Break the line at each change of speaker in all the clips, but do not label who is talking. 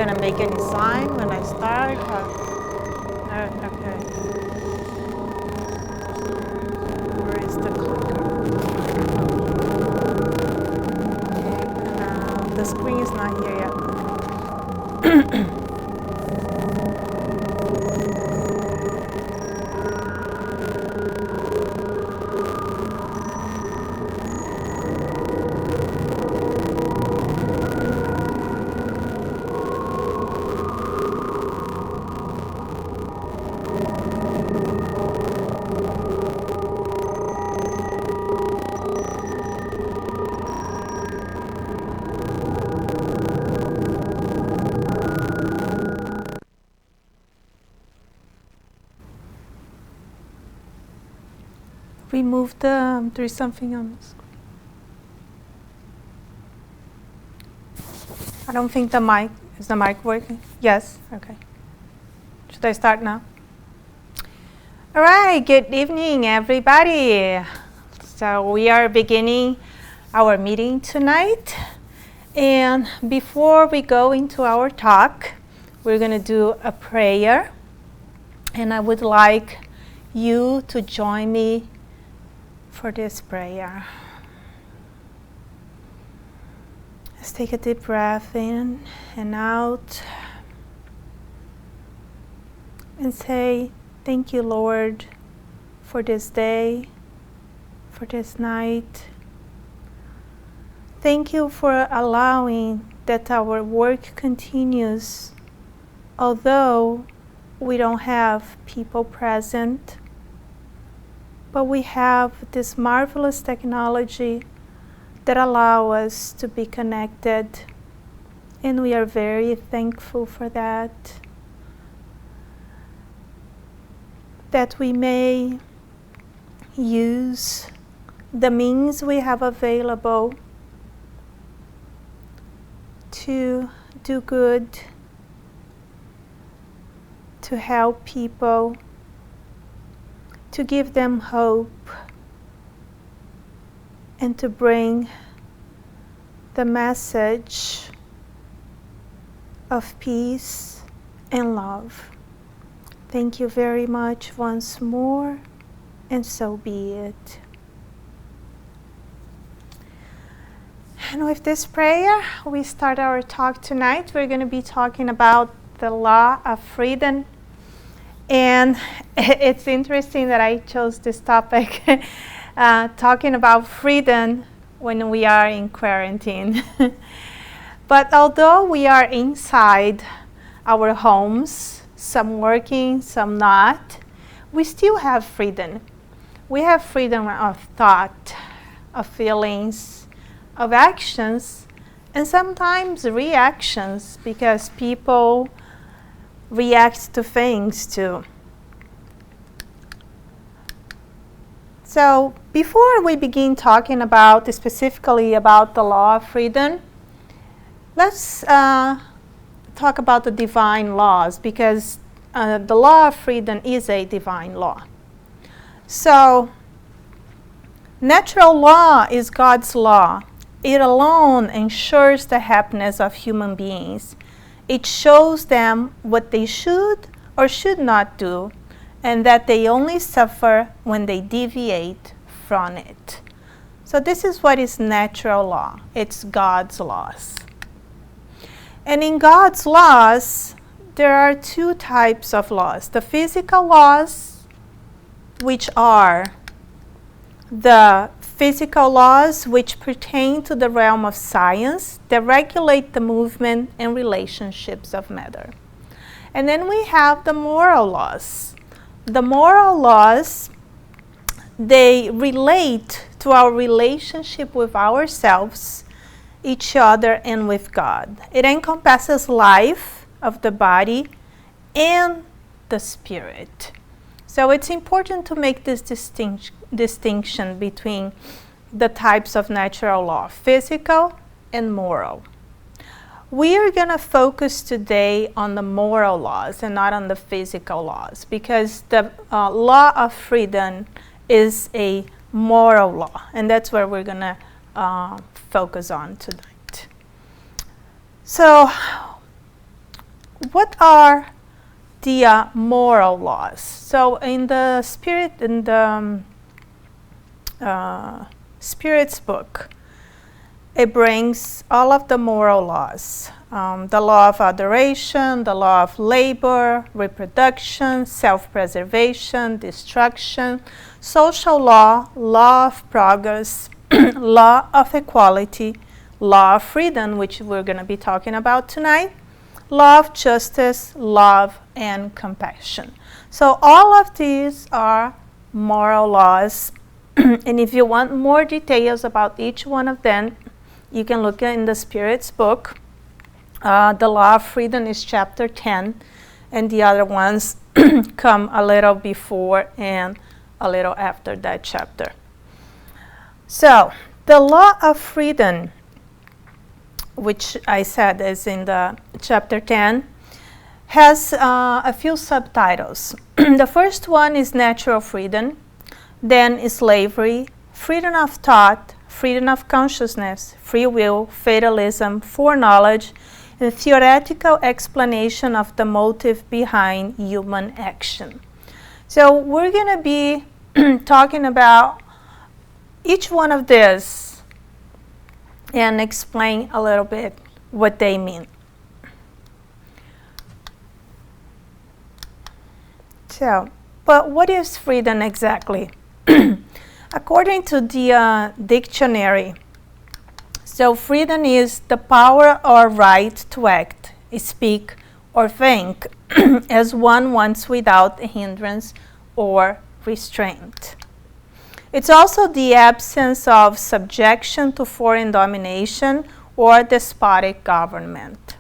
gonna make any sign when I start? Okay. Where is the clicker? Okay. The screen is not here yet. Remove there is something on the screen. I don't think is the mic working? Yes, okay. Should I start now? All right, good evening, everybody. So we are beginning our meeting tonight. And before we go into our talk, we're gonna do a prayer. And I would like you to join me for this prayer. Let's take a deep breath in and out and say, thank you, Lord, for this day, for this night. Thank you for allowing that our work continues, although we don't have people present. But we have this marvelous technology that allow us to be connected, and we are very thankful for that. That we may use the means we have available to do good, to help people, to give them hope, and to bring the message of peace and love. Thank you very much once more, and so be it. And with this prayer, we start our talk tonight. We're going to be talking about the law of freedom. And it's interesting that I chose this topic, talking about freedom when we are in quarantine. But although we are inside our homes, some working, some not, we still have freedom. We have freedom of thought, of feelings, of actions, and sometimes reactions, because people react to things too. So before we begin talking specifically about the law of freedom, let's talk about the divine laws, because the law of freedom is a divine law. So natural law is God's law. It alone ensures the happiness of human beings. It shows them what they should or should not do, and that they only suffer when they deviate from it. So this is what is natural law. It's God's laws. And in God's laws, there are two types of laws. The physical laws, which are the physical laws which pertain to the realm of science that regulate the movement and relationships of matter. And then we have the moral laws. The moral laws, they relate to our relationship with ourselves, each other, and with God. It encompasses life of the body and the spirit. So it's important to make this distinction between the types of natural law, physical and moral. We are going to focus today on the moral laws and not on the physical laws, because the law of freedom is a moral law, and that's where we're going to focus on tonight. So what are the moral laws? So in the Spirit's book, it brings all of the moral laws. The law of adoration, the law of labor, reproduction, self-preservation, destruction, social law, law of progress, law of equality, law of freedom, which we're going to be talking about tonight, law of justice, love, and compassion. So all of these are moral laws. And if you want more details about each one of them, you can look in the Spirit's book. The law of freedom is chapter 10, and the other ones come a little before and a little after that chapter. So the law of freedom, which I said is in the chapter 10, has a few subtitles. The first one is natural freedom, then is slavery, freedom of thought, freedom of consciousness, free will, fatalism, foreknowledge, and theoretical explanation of the motive behind human action. So we're going to be talking about each one of these and explain a little bit what they mean. So, but what is freedom exactly? According to the dictionary, so freedom is the power or right to act, speak, or think as one wants without hindrance or restraint. It's also the absence of subjection to foreign domination or despotic government.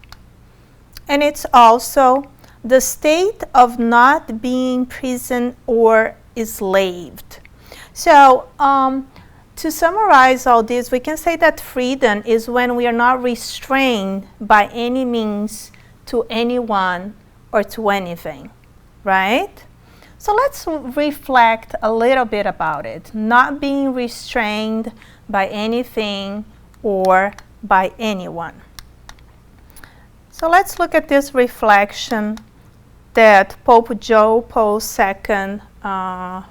And it's also the state of not being imprisoned or enslaved. So, to summarize all this, we can say that freedom is when we are not restrained by any means to anyone or to anything, right? So let's reflect a little bit about it. Not being restrained by anything or by anyone. So let's look at this reflection that Pope John Paul II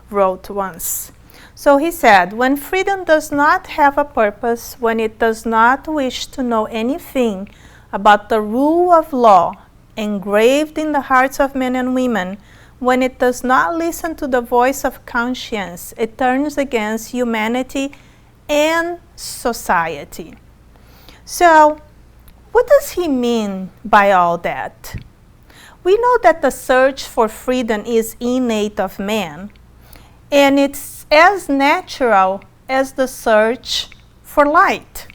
wrote once. So he said, when freedom does not have a purpose, when it does not wish to know anything about the rule of law engraved in the hearts of men and women, when it does not listen to the voice of conscience, it turns against humanity and society. So, what does he mean by all that? We know that the search for freedom is innate of man, and it's as natural as the search for light.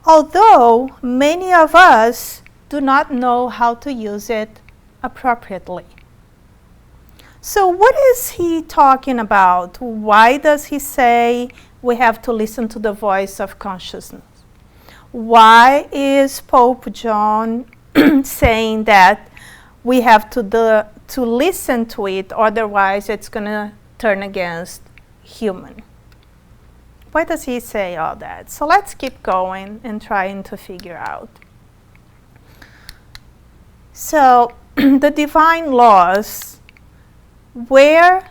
Although many of us do not know how to use it appropriately. So what is he talking about? Why does he say we have to listen to the voice of consciousness? Why is Pope John saying that we have to listen to it, otherwise it's going to turn against human? Why does he say all that? So let's keep going and trying to figure out. So the divine laws, where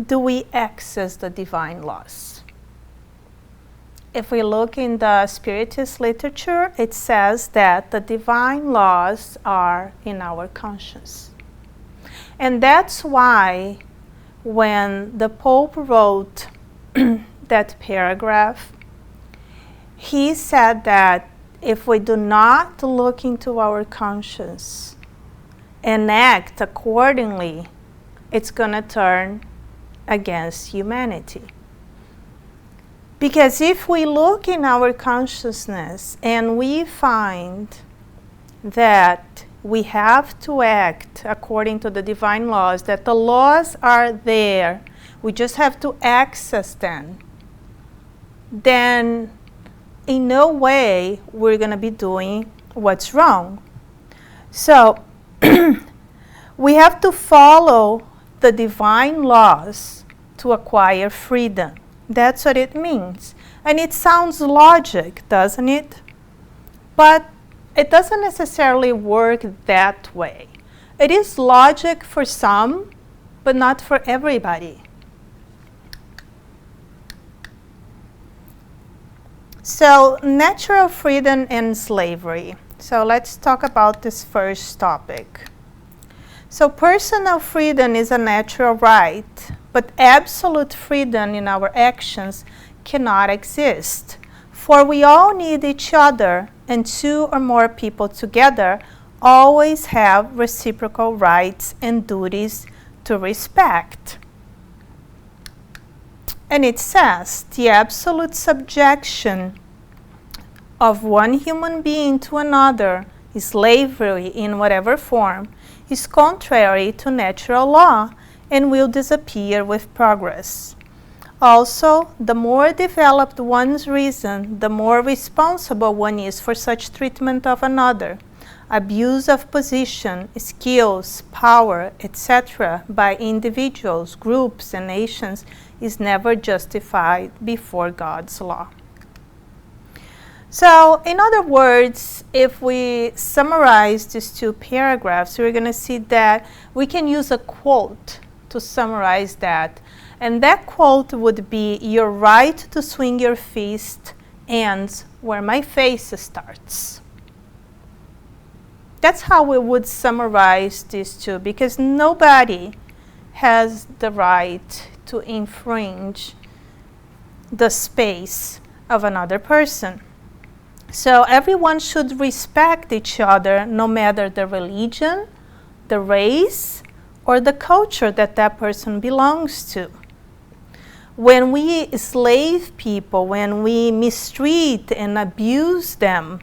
do we access the divine laws? If we look in the Spiritist literature, it says that the divine laws are in our conscience. And that's why when the Pope wrote that paragraph, he said that if we do not look into our conscience and act accordingly, it's going to turn against humanity. Because if we look in our consciousness and we find that we have to act according to the divine laws, that the laws are there, we just have to access them, then in no way we're going to be doing what's wrong. So we have to follow the divine laws to acquire freedom. That's what it means. And it sounds logic, doesn't it? But it doesn't necessarily work that way. It is logic for some, but not for everybody. So, natural freedom and slavery. So let's talk about this first topic. So personal freedom is a natural right, but absolute freedom in our actions cannot exist. For we all need each other, and two or more people together always have reciprocal rights and duties to respect. And it says, the absolute subjection of one human being to another, slavery in whatever form, is contrary to natural law and will disappear with progress. Also, the more developed one's reason, the more responsible one is for such treatment of another. Abuse of position, skills, power, etc. by individuals, groups, and nations is never justified before God's law. So, in other words, if we summarize these two paragraphs, we're going to see that we can use a quote to summarize that. And that quote would be, "Your right to swing your fist ends where my face starts." That's how we would summarize these two, because nobody has the right to infringe the space of another person. So everyone should respect each other, no matter the religion, the race, or the culture that that person belongs to. When we enslave people, when we mistreat and abuse them,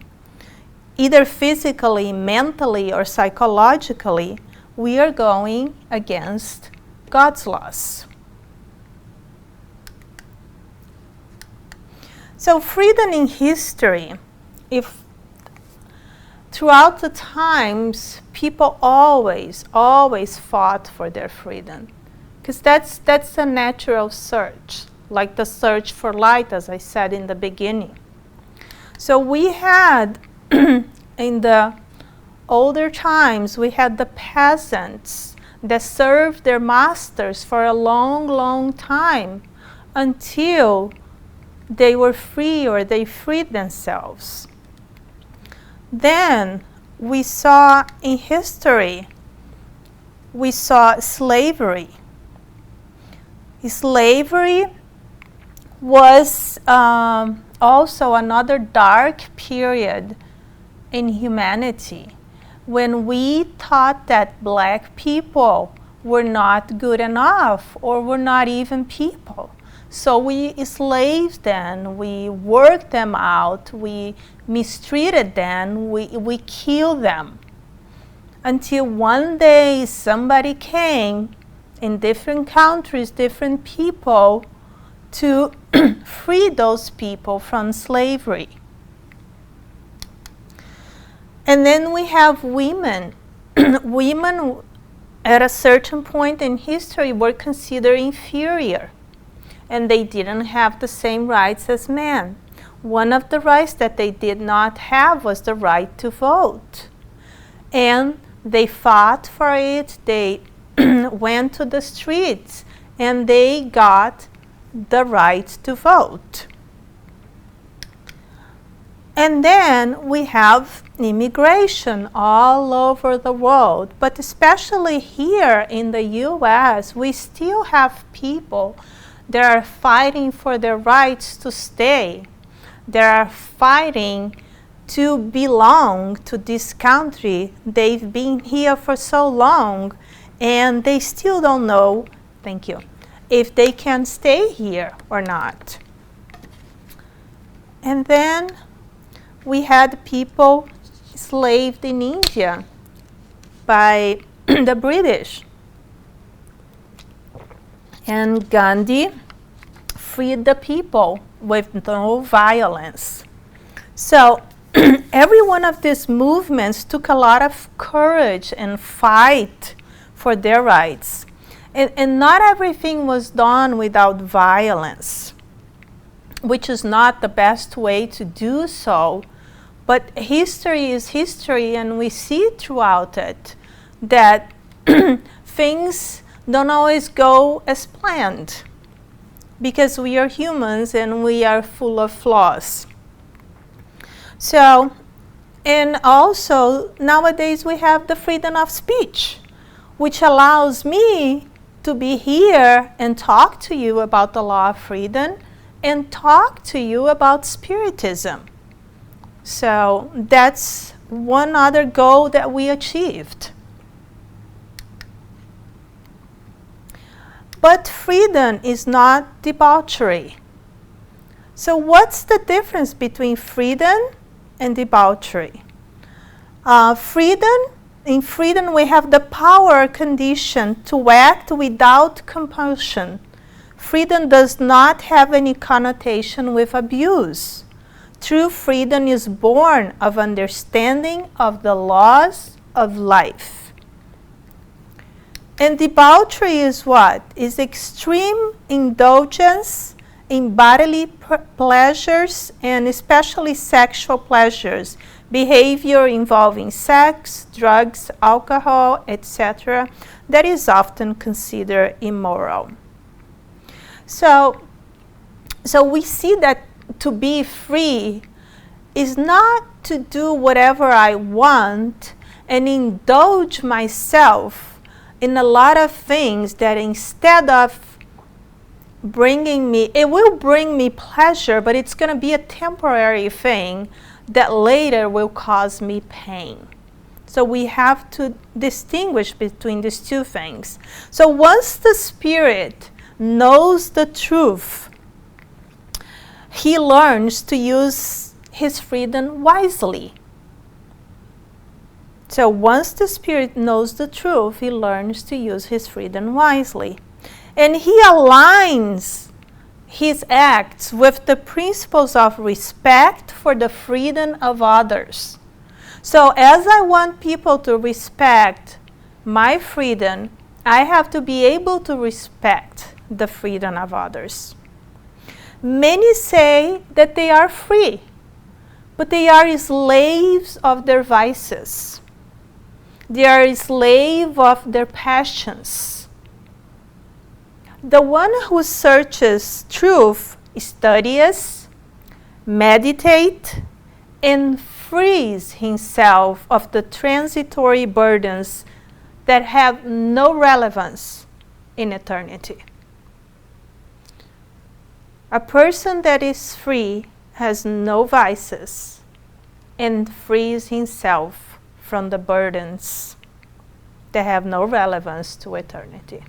either physically, mentally, or psychologically, we are going against God's laws. So freedom in history, if throughout the times, people always fought for their freedom, because that's a natural search, like the search for light, as I said in the beginning. So we had, in the older times, we had the peasants that served their masters for a long time until they were free or they freed themselves. Then we saw in history, we saw slavery. Slavery was also another dark period in humanity, when we thought that black people were not good enough or were not even people. So we enslaved them, we worked them out, we mistreated them, we killed them. Until one day somebody came in different countries, different people, to free those people from slavery. And then we have women. Women at a certain point in history were considered inferior, and they didn't have the same rights as men. One of the rights that they did not have was the right to vote. And they fought for it, they went to the streets, and they got the right to vote. And then we have immigration all over the world, but especially here in the US, we still have people that are fighting for their rights to stay. They are fighting to belong to this country. They've been here for so long, and they still don't know, thank you, if they can stay here or not. And then we had people enslaved in India by the British. And Gandhi freed the people with no violence. So every one of these movements took a lot of courage and fight for their rights. And not everything was done without violence, which is not the best way to do so. But history is history, and we see throughout it that things don't always go as planned, because we are humans and we are full of flaws. So, and also nowadays we have the freedom of speech, which allows me to be here and talk to you about the law of freedom and talk to you about Spiritism. So that's one other goal that we achieved. But freedom is not debauchery. So what's the difference between freedom and debauchery? In freedom we have the power condition to act without compulsion. Freedom does not have any connotation with abuse. True freedom is born of understanding of the laws of life. And debauchery is what? Is extreme indulgence in bodily pleasures, and especially sexual pleasures, behavior involving sex, drugs, alcohol, etc., that is often considered immoral. So we see that to be free is not to do whatever I want and indulge myself in a lot of things that instead of bringing me, it will bring me pleasure, but it's going to be a temporary thing that later will cause me pain. So we have to distinguish between these two things. So once the spirit knows the truth, he learns to use his freedom wisely. So once the spirit knows the truth, he learns to use his freedom wisely. And he aligns his acts with the principles of respect for the freedom of others. So as I want people to respect my freedom, I have to be able to respect the freedom of others. Many say that they are free, but they are slaves of their vices. They are a slave of their passions. The one who searches truth studies, meditates, and frees himself of the transitory burdens that have no relevance in eternity. A person that is free has no vices and frees himself from the burdens that have no relevance to eternity.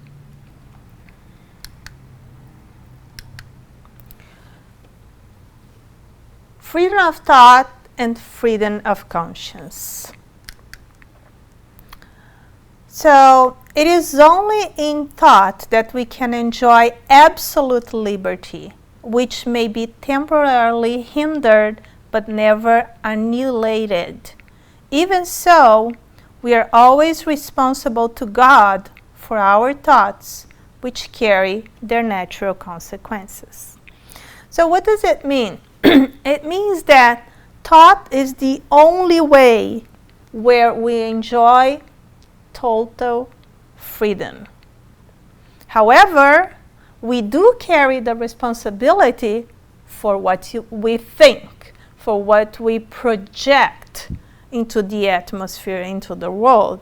Freedom of thought and freedom of conscience. So it is only in thought that we can enjoy absolute liberty, which may be temporarily hindered but never annihilated. Even so, we are always responsible to God for our thoughts, which carry their natural consequences. So what does it mean? It means that thought is the only way where we enjoy total freedom. However, we do carry the responsibility for what we think, for what we project into the atmosphere, into the world.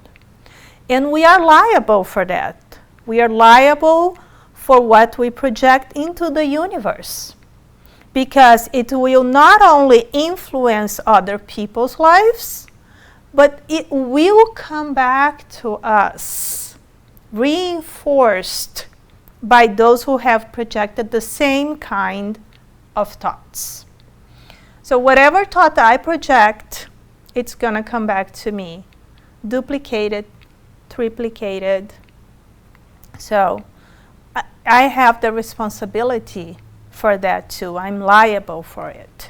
And we are liable for that. We are liable for what we project into the universe, because it will not only influence other people's lives, but it will come back to us, reinforced by those who have projected the same kind of thoughts. So whatever thought I project, it's going to come back to me, duplicated, triplicated. So I have the responsibility for that too. I'm liable for it.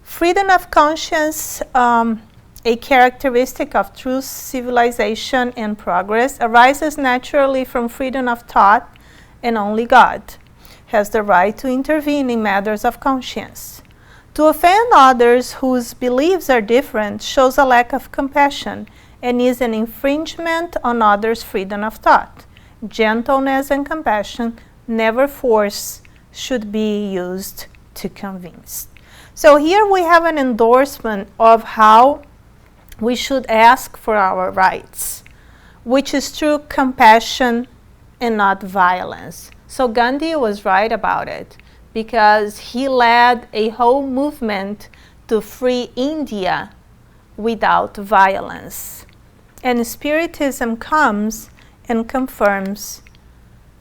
Freedom of conscience, a characteristic of true civilization and progress, arises naturally from freedom of thought, and only God has the right to intervene in matters of conscience. To offend others whose beliefs are different shows a lack of compassion and is an infringement on others' freedom of thought. Gentleness and compassion, never force, should be used to convince. So here we have an endorsement of how we should ask for our rights, which is through compassion and not violence. So Gandhi was right about it, because he led a whole movement to free India without violence. And Spiritism comes and confirms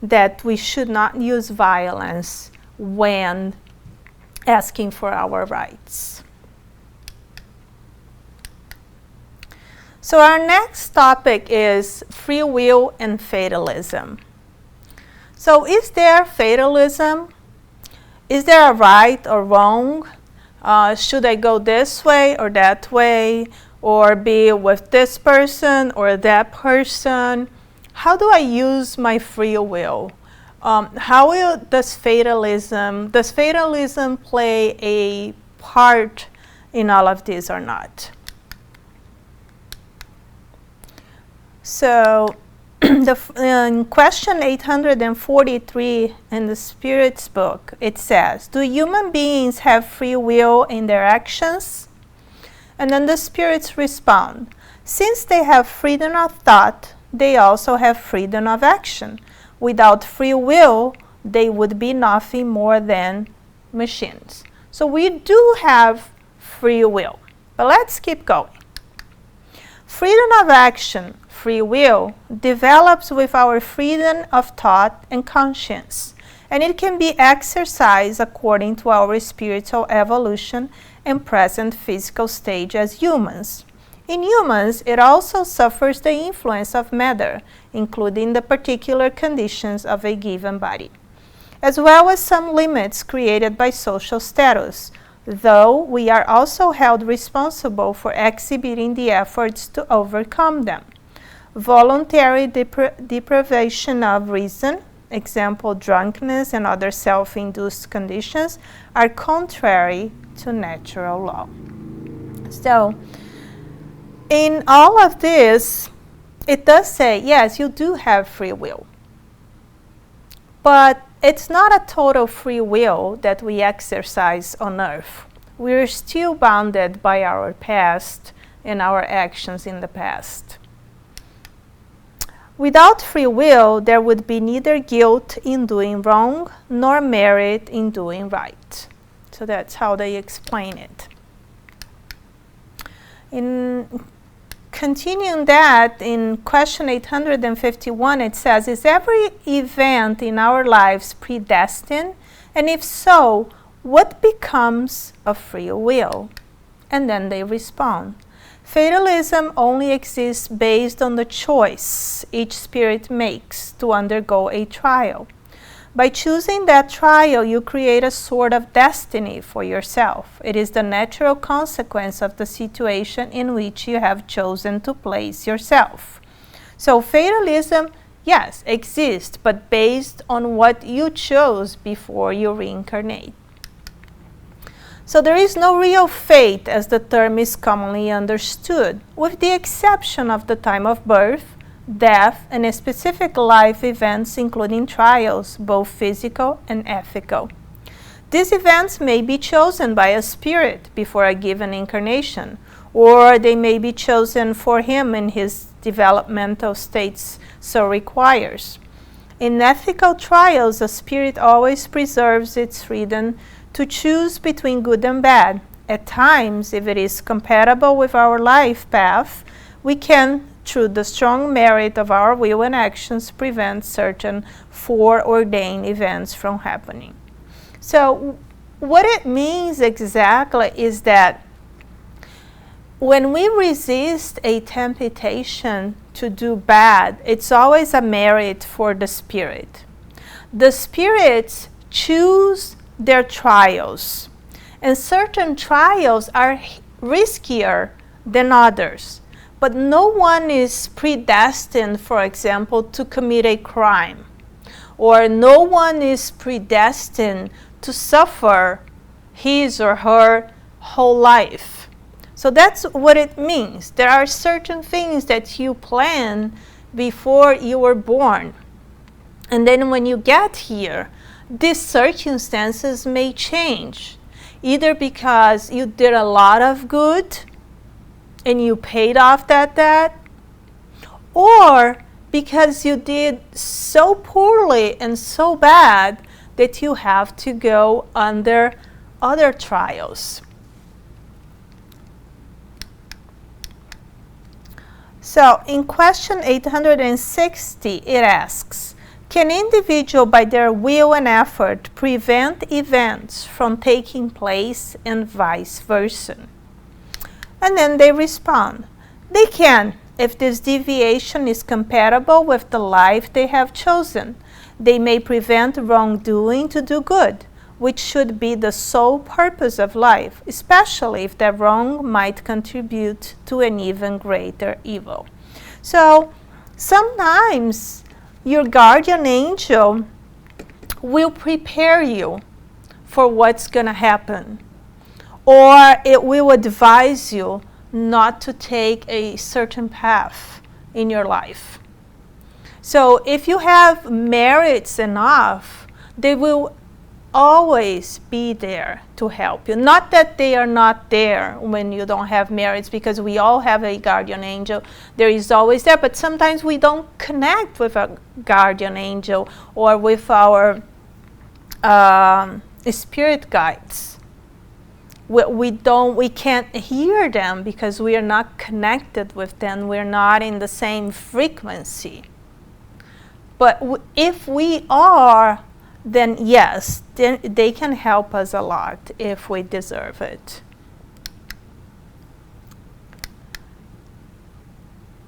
that we should not use violence when asking for our rights. So our next topic is free will and fatalism. So is there fatalism? Is there a right or wrong? Should I go this way or that way, or be with this person or that person? How do I use my free will? Does fatalism play a part in all of this or not? So in question 843 in the Spirit's book, it says, do human beings have free will in their actions? And then the Spirits respond, since they have freedom of thought, they also have freedom of action. Without free will, they would be nothing more than machines. So we do have free will. But let's keep going. Freedom of action, free will, develops with our freedom of thought and conscience, and it can be exercised according to our spiritual evolution and present physical stage as humans. In humans, it also suffers the influence of matter, including the particular conditions of a given body, as well as some limits created by social status, though we are also held responsible for exhibiting the efforts to overcome them. Voluntary deprivation of reason, example drunkenness and other self-induced conditions, are contrary to natural law. So, in all of this, it does say, yes, you do have free will. But it's not a total free will that we exercise on earth. We're still bounded by our past and our actions in the past. Without free will, there would be neither guilt in doing wrong nor merit in doing right. So that's how they explain it. In continuing that, in question 851, it says, is every event in our lives predestined? And if so, what becomes of free will? And then they respond, fatalism only exists based on the choice each spirit makes to undergo a trial. By choosing that trial, you create a sort of destiny for yourself. It is the natural consequence of the situation in which you have chosen to place yourself. So fatalism, yes, exists, but based on what you chose before you reincarnate. So there is no real fate as the term is commonly understood, with the exception of the time of birth, death, and specific life events including trials, both physical and ethical. These events may be chosen by a spirit before a given incarnation, or they may be chosen for him in his developmental states so requires. In ethical trials, a spirit always preserves its freedom to choose between good and bad. At times, if it is compatible with our life path, we can, through the strong merit of our will and actions, prevent certain foreordained events from happening. So what it means exactly is that when we resist a temptation to do bad, it's always a merit for the spirit. The spirits choose their trials, and certain trials are riskier than others. But no one is predestined, for example, to commit a crime, or no one is predestined to suffer his or her whole life. So that's what it means. There are certain things that you plan before you were born. And then when you get here, these circumstances may change, either because you did a lot of good and you paid off that debt, or because you did so poorly and so bad that you have to go under other trials. So in question 860, it asks, can individuals by their will and effort prevent events from taking place and vice versa? And then they respond, they can, if this deviation is compatible with the life they have chosen. They may prevent wrongdoing to do good, which should be the sole purpose of life, especially if that wrong might contribute to an even greater evil. So sometimes your guardian angel will prepare you for what's going to happen, or it will advise you not to take a certain path in your life. So if you have merits enough, they will always be there to help you. Not that they are not there when you don't have merits, because we all have a guardian angel. There is always there, but sometimes we don't connect with a guardian angel or with our spirit guides. We can't hear them because we are not connected with them. We're not in the same frequency. But if we are, then yes, then they can help us a lot if we deserve it.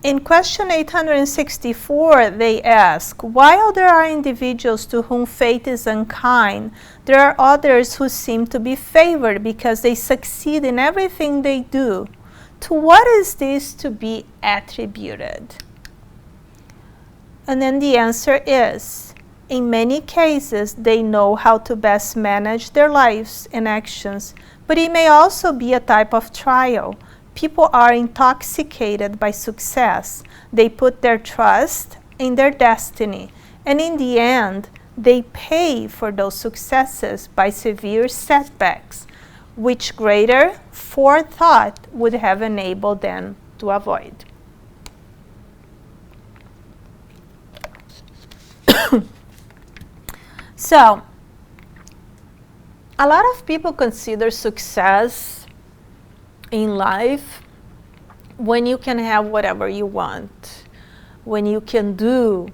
In question 864, they ask, while there are individuals to whom fate is unkind, there are others who seem to be favored because they succeed in everything they do. To what is this to be attributed? And then the answer is, in many cases, they know how to best manage their lives and actions, but it may also be a type of trial. People are intoxicated by success. They put their trust in their destiny, and in the end, they pay for those successes by severe setbacks, which greater forethought would have enabled them to avoid. So, a lot of people consider success in life when you can have whatever you want, when you can do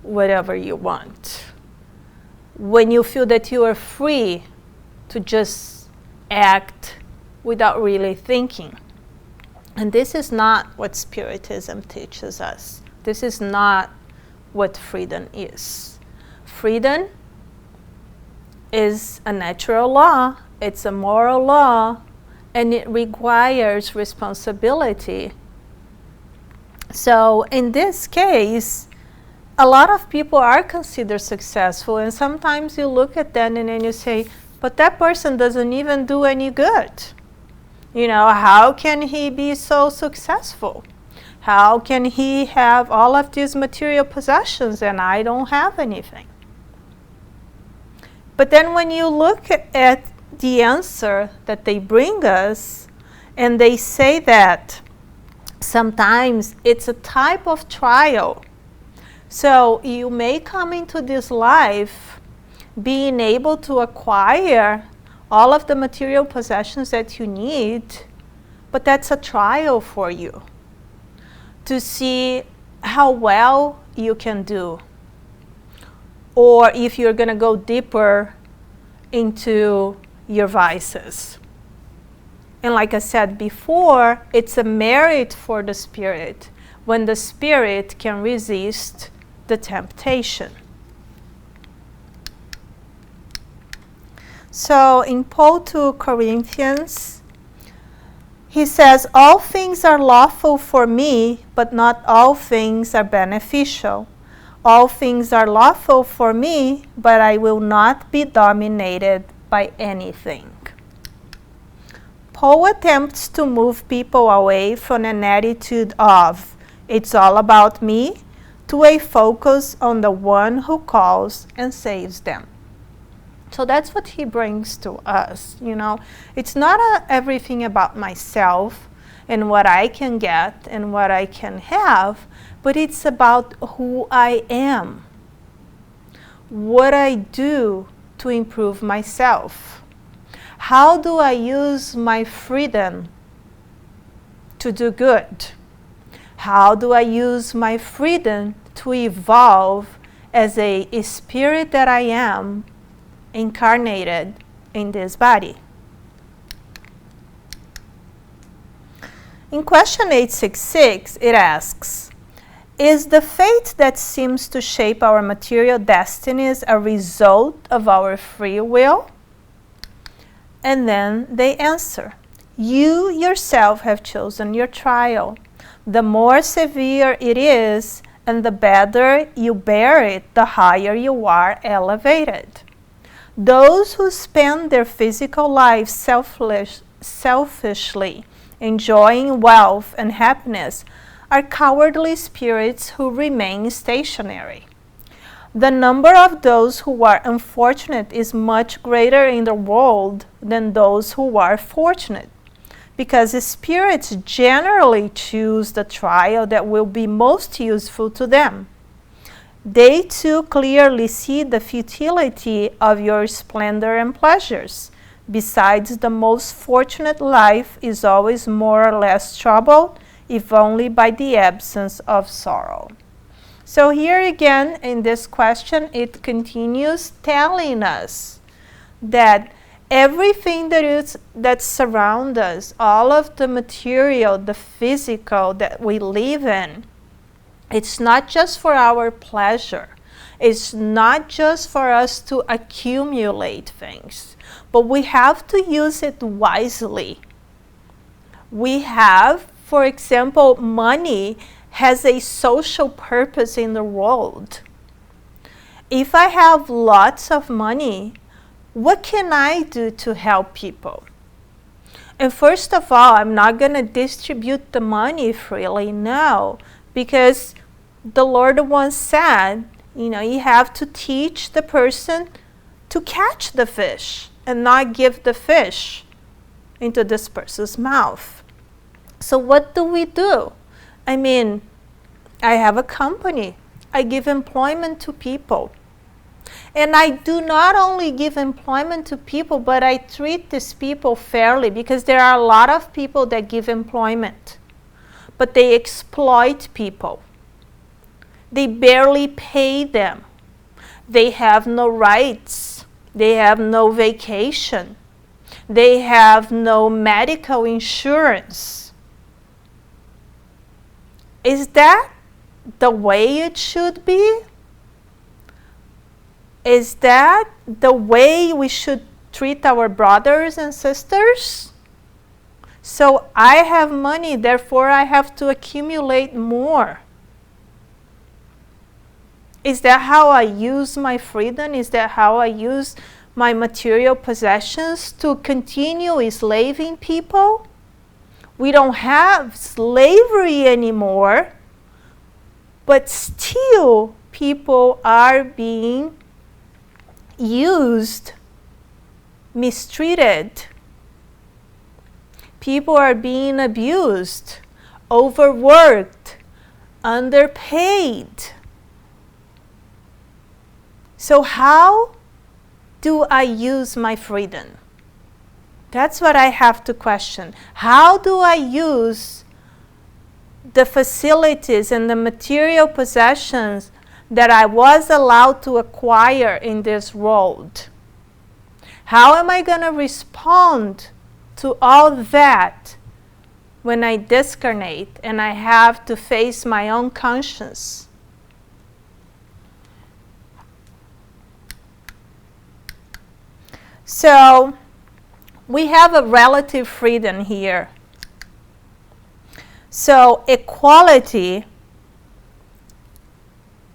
whatever you want, when you feel that you are free to just act without really thinking. And this is not what Spiritism teaches us. This is not what freedom is. Freedom is a natural law, it's a moral law, and it requires responsibility. So in this case, a lot of people are considered successful, and sometimes you look at them and then you say, but that person doesn't even do any good. You know, how can he be so successful? How can he have all of these material possessions and I don't have anything? But then when you look at the answer that they bring us, and they say that sometimes it's a type of trial. So you may come into this life being able to acquire all of the material possessions that you need, but that's a trial for you to see how well you can do, or if you're going to go deeper into your vices. And like I said before, it's a merit for the spirit when the spirit can resist the temptation. So in Paul to Corinthians, he says, all things are lawful for me, but not all things are beneficial. All things are lawful for me, but I will not be dominated by anything. whole attempts to move people away from an attitude of, it's all about me, to a focus on the one who calls and saves them. So that's what he brings to us, you know. It's not everything about myself and what I can get and what I can have, but it's about who I am, what I do to improve myself. How do I use my freedom to do good? How do I use my freedom to evolve as a spirit that I am, incarnated in this body? In question 866, it asks, is the fate that seems to shape our material destinies a result of our free will? And then they answer, you yourself have chosen your trial. The more severe it is, and the better you bear it, the higher you are elevated. Those who spend their physical lives selfishly, enjoying wealth and happiness, are cowardly spirits who remain stationary. The number of those who are unfortunate is much greater in the world than those who are fortunate, because spirits generally choose the trial that will be most useful to them. They too clearly see the futility of your splendor and pleasures. Besides, the most fortunate life is always more or less troubled, if only by the absence of sorrow. So here again in this question, it continues telling us that everything that surrounds us, all of the material, the physical that we live in, it's not just for our pleasure. It's not just for us to accumulate things, but we have to use it wisely. We have, for example, money has a social purpose in the world. If I have lots of money, what can I do to help people? And first of all, I'm not going to distribute the money freely, no, because the Lord once said, you know, you have to teach the person to catch the fish and not give the fish into this person's mouth. So what do? I mean, I have a company. I give employment to people. And I do not only give employment to people, but I treat these people fairly, because there are a lot of people that give employment, but they exploit people. They barely pay them. They have no rights. They have no vacation. They have no medical insurance. Is that the way it should be? Is that the way we should treat our brothers and sisters? So I have money, therefore I have to accumulate more. Is that how I use my freedom? Is that how I use my material possessions to continue enslaving people? We don't have slavery anymore, but still people are being used, mistreated. People are being abused, overworked, underpaid. So how do I use my freedom? That's what I have to question. How do I use the facilities and the material possessions that I was allowed to acquire in this world? How am I going to respond to all that when I discarnate and I have to face my own conscience? So we have a relative freedom here. So equality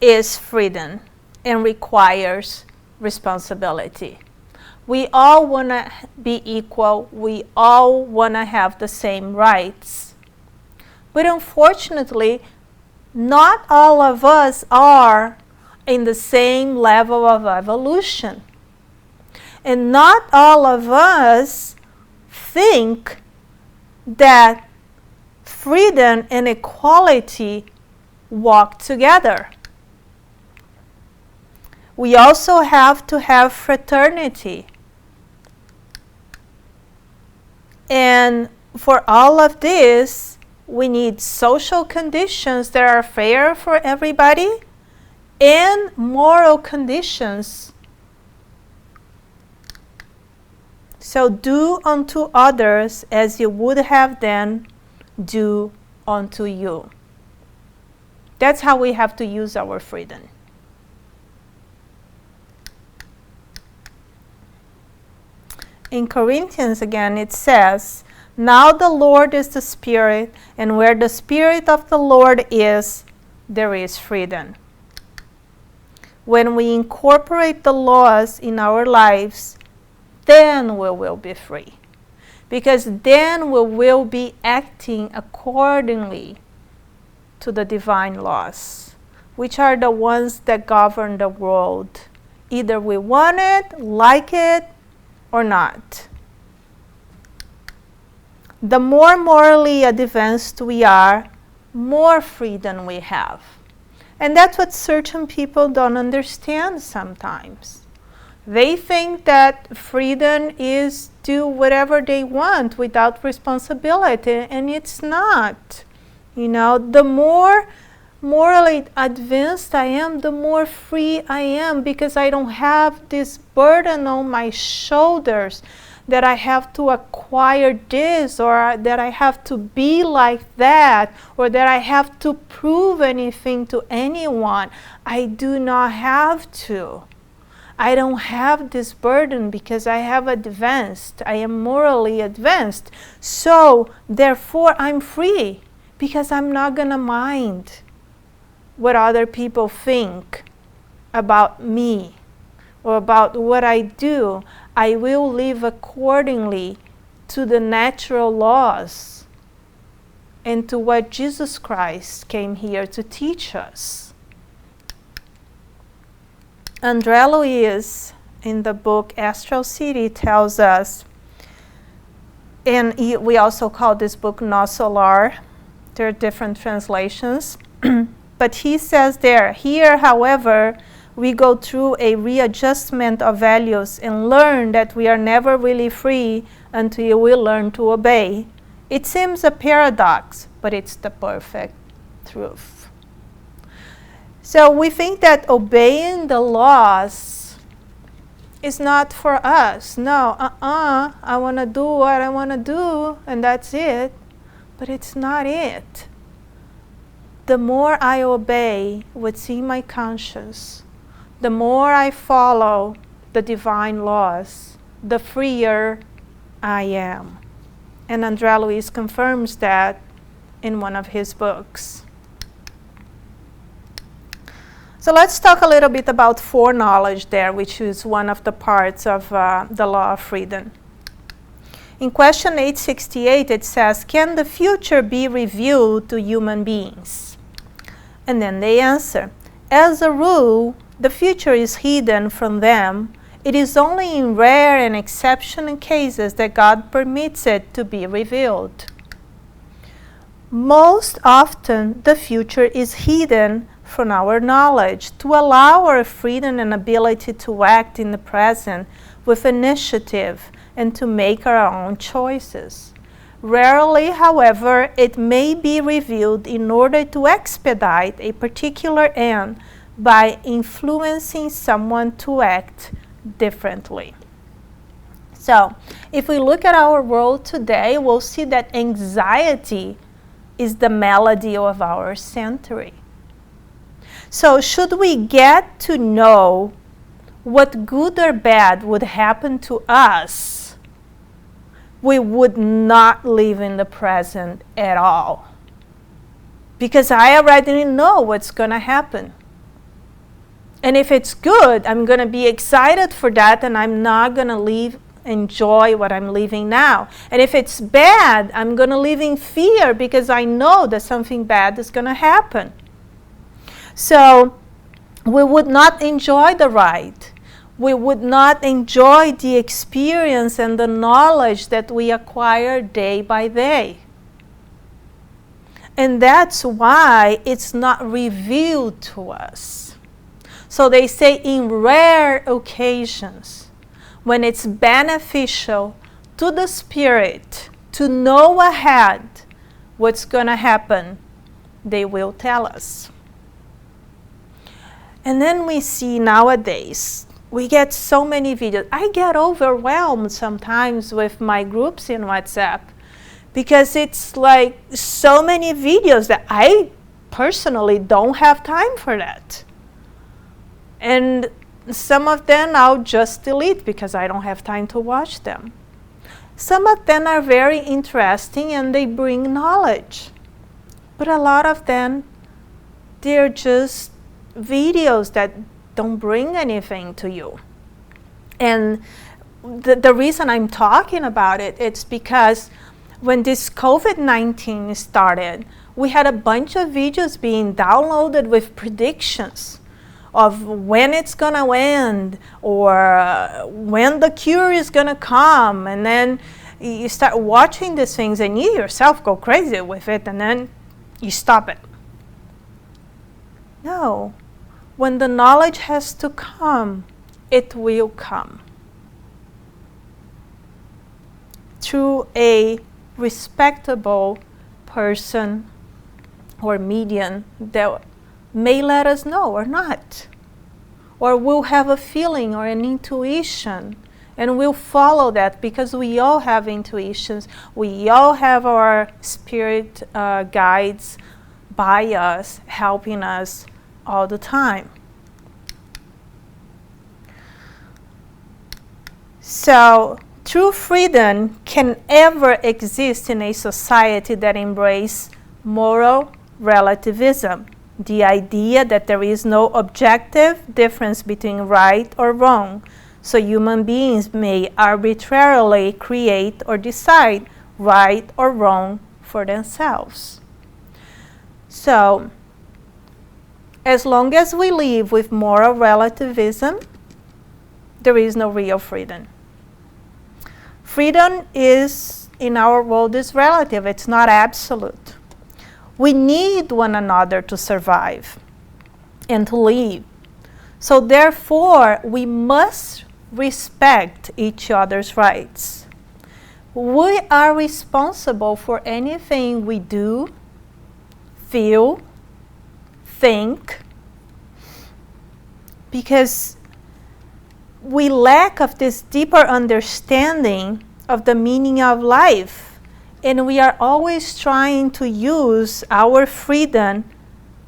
is freedom and requires responsibility. We all want to be equal. We all want to have the same rights. But unfortunately, not all of us are in the same level of evolution. And not all of us think that freedom and equality walk together. We also have to have fraternity. And for all of this, we need social conditions that are fair for everybody and moral conditions. So do unto others as you would have them do unto you. That's how we have to use our freedom. In Corinthians again it says, now the Lord is the Spirit, and where the Spirit of the Lord is, there is freedom. When we incorporate the laws in our lives, then we will be free. Because then we will be acting accordingly to the divine laws, which are the ones that govern the world. Either we want it, like it, or not. The more morally advanced we are, more freedom we have. And that's what certain people don't understand sometimes. They think that freedom is do whatever they want without responsibility, and it's not. You know, the more morally advanced I am, the more free I am, because I don't have this burden on my shoulders that I have to acquire this, or that I have to be like that, or that I have to prove anything to anyone. I do not have to. I don't have this burden because I have advanced. I am morally advanced. So, therefore, I'm free because I'm not going to mind what other people think about me or about what I do. I will live accordingly to the natural laws and to what Jesus Christ came here to teach us. André Luiz, in the book Astral City, tells us, and we also call this book No Solar. There are different translations. But he says there, here, however, we go through a readjustment of values and learn that we are never really free until we learn to obey. It seems a paradox, but it's the perfect truth. So we think that obeying the laws is not for us. No, I want to do what I want to do, and that's it. But it's not it. The more I obey what's in my conscience, the more I follow the divine laws, the freer I am. And André Luiz confirms that in one of his books. So let's talk a little bit about foreknowledge there, which is one of the parts of the law of freedom. In question 868, it says, can the future be revealed to human beings? And then they answer, as a rule, the future is hidden from them. It is only in rare and exceptional cases that God permits it to be revealed. Most often, the future is hidden from our knowledge to allow our freedom and ability to act in the present with initiative and to make our own choices. Rarely, however, it may be revealed in order to expedite a particular end by influencing someone to act differently. So, if we look at our world today, we'll see that anxiety is the malady of our century. So, should we get to know what good or bad would happen to us, we would not live in the present at all. Because I already know what's going to happen. And if it's good, I'm going to be excited for that, and I'm not going to enjoy what I'm living now. And if it's bad, I'm going to live in fear because I know that something bad is going to happen. So we would not enjoy the ride. We would not enjoy the experience and the knowledge that we acquire day by day. And that's why it's not revealed to us. So they say in rare occasions, when it's beneficial to the spirit to know ahead what's going to happen, they will tell us. And then we see nowadays, we get so many videos. I get overwhelmed sometimes with my groups in WhatsApp because it's like so many videos that I personally don't have time for that. And some of them I'll just delete because I don't have time to watch them. Some of them are very interesting and they bring knowledge. But a lot of them, they're just videos that don't bring anything to you. And the reason I'm talking about it, it's because when this COVID-19 started, we had a bunch of videos being downloaded with predictions of when it's going to end or when the cure is going to come. And then you start watching these things and you yourself go crazy with it and then you stop it. No. When the knowledge has to come, it will come. Through a respectable person or medium that may let us know or not. Or we'll have a feeling or an intuition and we'll follow that because we all have intuitions. We all have our spirit guides by us, helping us all the time. So, true freedom can ever exist in a society that embraces moral relativism, the idea that there is no objective difference between right or wrong, so human beings may arbitrarily create or decide right or wrong for themselves. So, as long as we live with moral relativism, there is no real freedom. Freedom is, in our world, is relative. It's not absolute. We need one another to survive and to live. So therefore, we must respect each other's rights. We are responsible for anything we do, feel, think, because we lack of this deeper understanding of the meaning of life. And we are always trying to use our freedom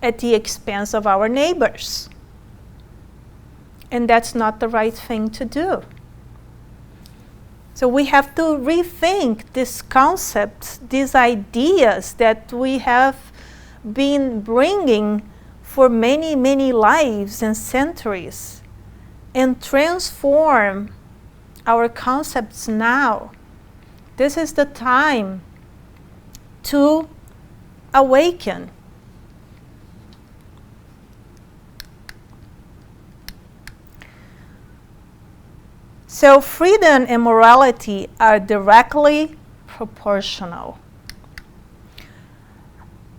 at the expense of our neighbors. And that's not the right thing to do. So we have to rethink these concepts, these ideas that we have been bringing for many, many lives and centuries, and transform our concepts now. This is the time to awaken. So freedom and morality are directly proportional.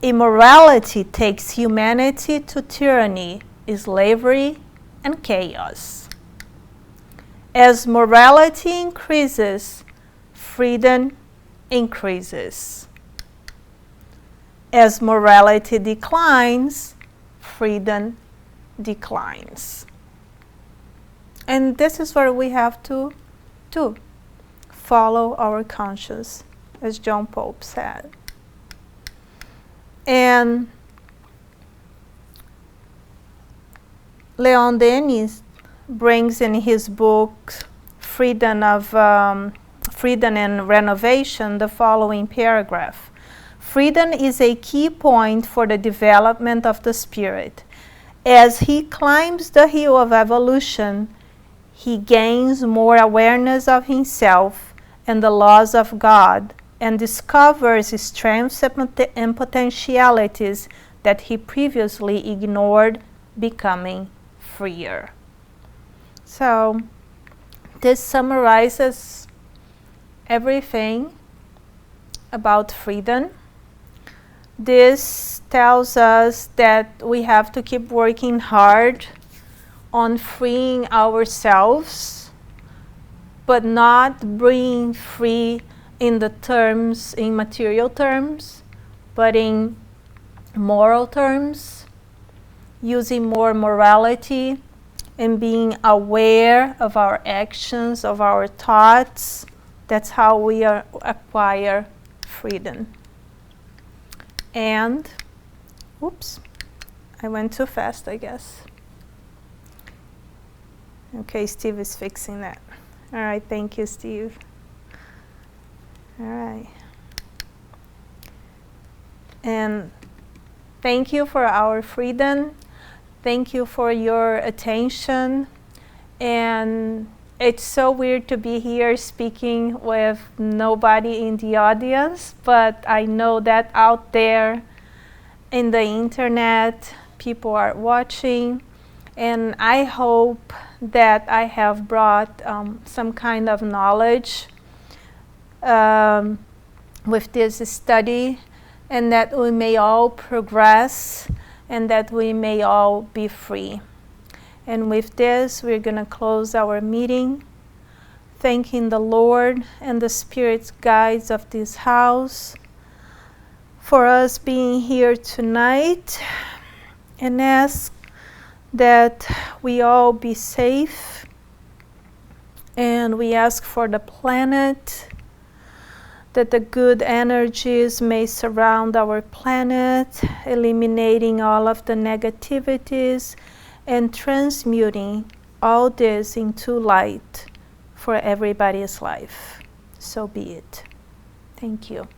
Immorality takes humanity to tyranny, slavery, and chaos. As morality increases, freedom increases. As morality declines, freedom declines. And this is where we have to do. Follow our conscience, as John Pope said. And Leon Denis brings in his book Freedom and Renovation the following paragraph. Freedom is a key point for the development of the spirit. As he climbs the hill of evolution, he gains more awareness of himself and the laws of God, and discovers strengths and potentialities that he previously ignored, becoming freer. So this summarizes everything about freedom. This tells us that we have to keep working hard on freeing ourselves, but not being free in material terms, but in moral terms, using more morality and being aware of our actions, of our thoughts. That's how we acquire freedom. And, oops, I went too fast, I guess. Okay, Steve is fixing that. All right, thank you, Steve. All right. And thank you for our freedom. Thank you for your attention. And it's so weird to be here speaking with nobody in the audience, but I know that out there in the internet, people are watching. And I hope that I have brought some kind of knowledge with this study, and that we may all progress, and that we may all be free. And with this, we're going to close our meeting, thanking the Lord and the Spirit's guides of this house for us being here tonight, and ask that we all be safe, and we ask for the planet, that the good energies may surround our planet, eliminating all of the negativities and transmuting all this into light for everybody's life. So be it. Thank you.